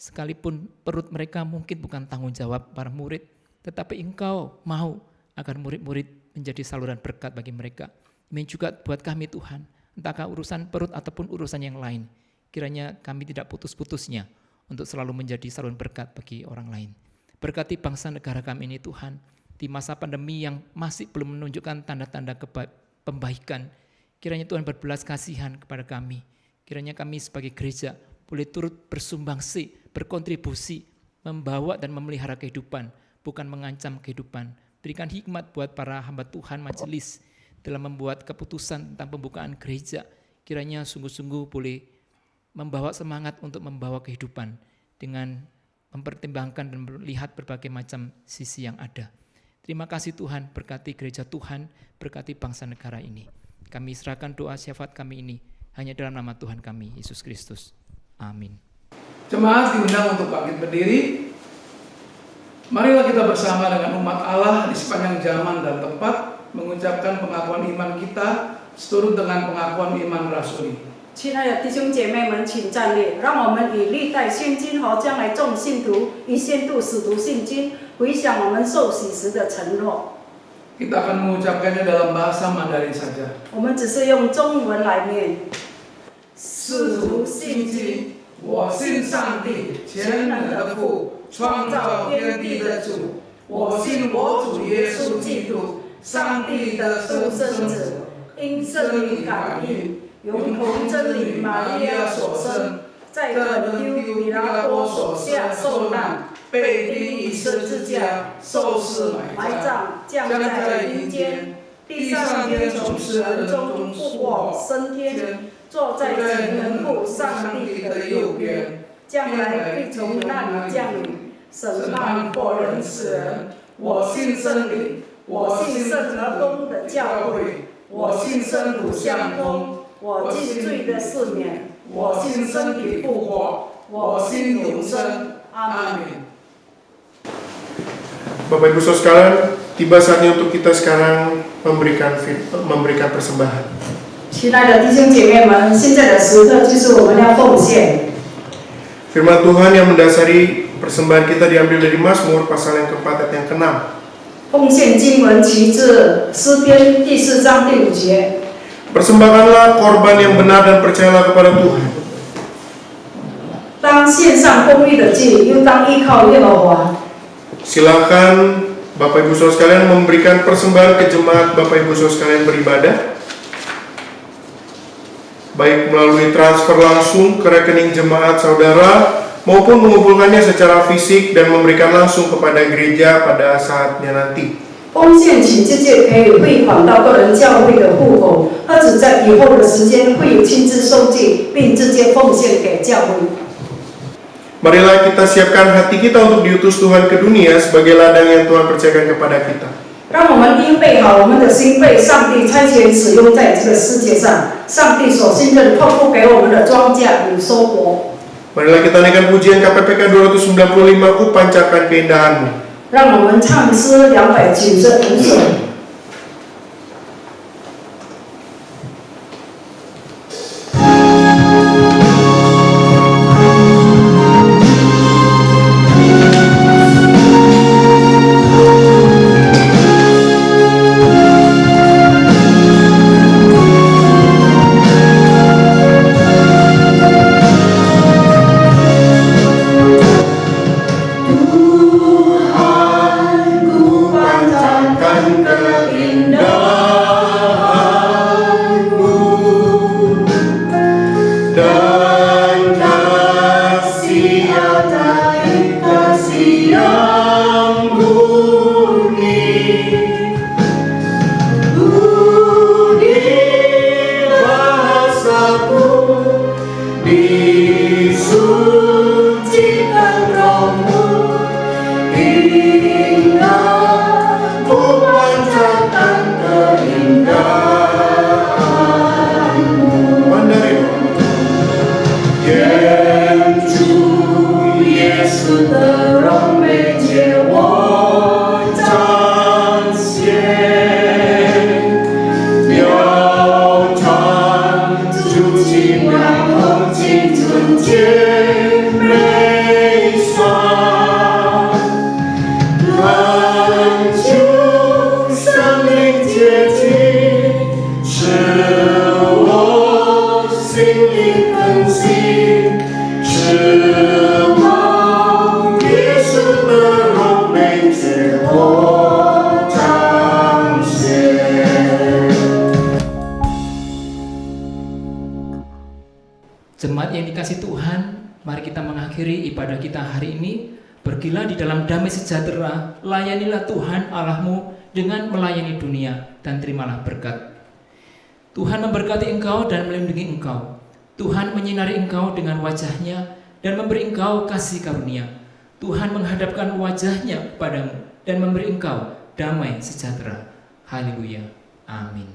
Sekalipun perut mereka mungkin bukan tanggung jawab para murid, tetapi Engkau mau agar murid-murid menjadi saluran berkat bagi mereka. Demikian juga buat kami Tuhan, entahkah urusan perut ataupun urusan yang lain. Kiranya kami tidak putus-putusnya untuk selalu menjadi saluran berkat bagi orang lain. Berkati bangsa negara kami ini Tuhan, di masa pandemi yang masih belum menunjukkan tanda-tanda pembaikan, kiranya Tuhan berbelas kasihan kepada kami. Kiranya kami sebagai gereja boleh turut bersumbangsi, berkontribusi, membawa dan memelihara kehidupan, bukan mengancam kehidupan. Berikan hikmat buat para hamba Tuhan majelis dalam membuat keputusan tentang pembukaan gereja. Kiranya sungguh-sungguh boleh membawa semangat untuk membawa kehidupan dengan mempertimbangkan dan melihat berbagai macam sisi yang ada. Terima kasih Tuhan, berkati gereja Tuhan, berkati bangsa negara ini. Kami serahkan doa syafaat kami ini hanya dalam nama Tuhan kami, Yesus Kristus. Amin. Jemaat diundang untuk bangkit berdiri. Marilah kita bersama dengan umat Allah di sepanjang zaman dan tempat mengucapkan pengakuan iman kita seturut dengan pengakuan iman rasuli. 亲爱的弟兄姐妹们，请站立，让我们以历代现今和将来众信徒以宣读使徒信经，回想我们受洗时的承诺。 Kita akan mengucapkannya dalam bahasa Mandarin saja. 我们只是用中文来念。使徒信经，我信上帝，全能的父，创造天地的主。我信我主耶稣基督，上帝的独生子，因圣灵感孕，由童真理玛利亚所生，在本丢比拉多手下受难，被钉于十字架，受死埋葬，降在阴间，第三天从死人中复活升天。 坐在极能父上帝的右边，将来必从那里降临，审判活人死人。我信真理，我信圣而公的教会，我信生土相通，我信罪的赦免，我信身体复活，我信永生。阿门。 Bapak Ibu Saudara sekalian, tiba saatnya untuk kita sekarang memberikan persembahan. 亲爱的弟兄姐妹们，现在的时刻就是我们要奉献。 Firman Tuhan yang mendasari persembahan kita diambil dari Mazmur pasal yang keempat ayat yang ke-6. 奉献经文其自诗篇第4章第5节。 Persembahkanlah korban yang benar dan percayalah kepada Tuhan. 当献上公义的祭，又当依靠耶和华。 Silakan Bapak Ibu Saudara sekalian memberikan persembahan ke jemaat Bapak Ibu Saudara sekalian beribadah, baik melalui transfer langsung ke rekening jemaat saudara maupun mengumpulkannya secara fisik dan memberikan langsung kepada gereja pada saatnya nanti. 奉献请直接可以汇款到个人教会的户口，或者在以后的时间会有亲自收据，并直接奉献给教会。 Marilah kita siapkan hati kita untuk diutus Tuhan ke dunia sebagai ladang yang Tuhan percayakan kepada kita. 让我们预备好我们的心，被上帝差遣使用在这个世界上。上帝所信任托付给我们的庄稼与收获。 Marilah kita naikkan pujian KPPK 295, Ku pancarkan keindahanmu. 让我们唱诗295首。disucikan Roh-Mu, ingat memanjatkan keindahan-Mu. Mandarin.愿主耶稣的荣美借我彰显，表彰主奇妙后青纯洁美善，恳求圣灵接近，使我心里更新。指望耶稣的荣美借我彰显。 Jemaat yang dikasih Tuhan, mari kita mengakhiri ibadah kita hari ini. Pergilah di dalam damai sejahtera, layanilah Tuhan Allahmu dengan melayani dunia, dan terimalah berkat. Tuhan memberkati engkau dan melindungi engkau. Tuhan menyinari engkau dengan wajah-Nya dan memberi engkau kasih karunia. Tuhan menghadapkan wajah-Nya kepadamu dan memberi engkau damai sejahtera. Haleluya. Amin.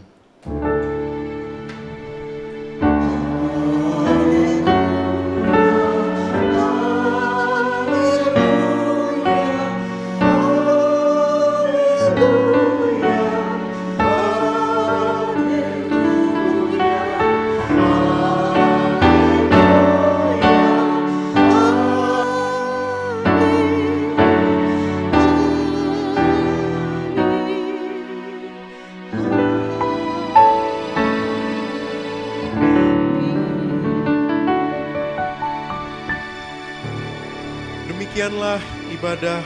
Demikianlah ibadah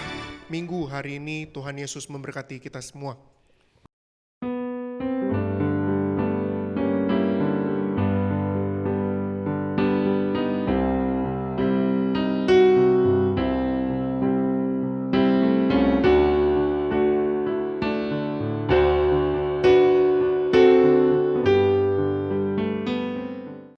Minggu hari ini. Tuhan Yesus memberkati kita semua.